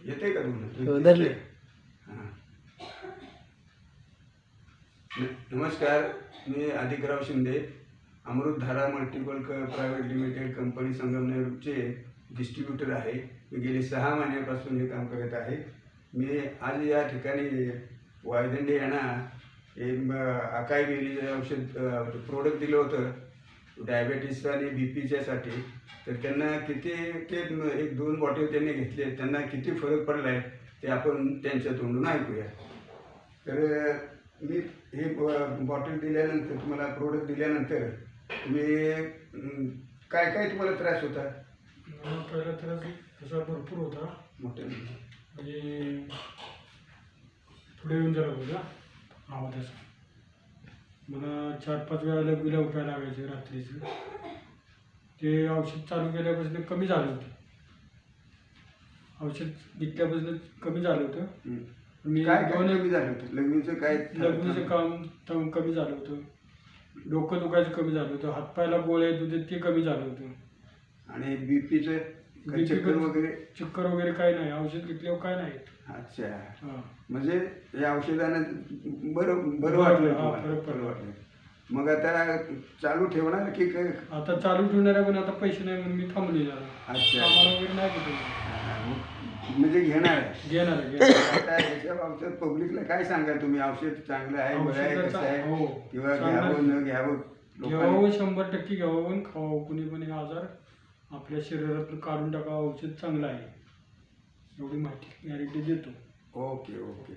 येते का तुम्हाला? धरले. हां. नमस्कार, मी Adhikrao Shinde, Amritdhara multiple private limited company संगमनेरचे डिस्ट्रीब्युटर आहे. मी गेली 6 महिन्यापासून हे काम करत आहे. मी आज या ठिकाणी वायदंडे यांना अकाई बेरीचं औषध प्रोडक्ट दिलं होतं डायबेटीस आणि बी पीच्यासाठी. तर त्यांना किती ते 1-2 बॉटल त्यांनी घेतले, त्यांना किती फरक पडला आहे ते आपण त्यांच्या तोंडून ऐकूया. तर मी हे बॉटल दिल्यानंतर, तुम्हाला प्रोडक्ट दिल्यानंतर तुम्ही काय काय तुम्हाला त्रास होता? पहिला त्रास तसा भरपूर होता. मोठे म्हणजे पुढे येऊन जात होता आवाजाचा. मला 4-5 वेळा लगविला उठायला लागायचे रात्रीचं. ते औषध चालू केल्यापासून कमी झालं होतं. औषध घेतल्यापासून कमी झालं होतं. मी काय कमी झालं होतं? लग्नीचं काय? लग्नीचं काम कमी झालं होतं. डोकं दुखायचं कमी झालं होतं. हातपायला गोळे येत होते ते कमी झालं होतं. आणि बीपीचं चक्कर वगैरे? चक्कर वगैरे काही नाही. औषध घेतल्यावर काय नाही. अच्छा. हां. म्हणजे या औषधानं बरं वाटलं? हां, फरक पडला. वाटलं. मग आता चालू ठेवणार की काय? आता चालू ठेवणार आहे, पण आता पैसे नाही म्हणून मी थांबले जरा. अच्छा. कामाला वगैरे नाही कुठे. म्हणजे घेणार आहे? घेणार आहे. आता याच्या बाबतीत पब्लिकला काय सांगाल तुम्ही? औषध चांगलं आहे, बरं आहे, कसं आहे? हो. किंवा घ्यावं न घ्यावं? घ्यावं, 100% घ्यावं आणि खावं. कुणी पण हे आजार आपल्या शरीरातून काढून टाकावं. औषध चांगलं आहे एवढी माहिती गॅरंटी देतो. ओके ओके,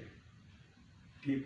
ठीक.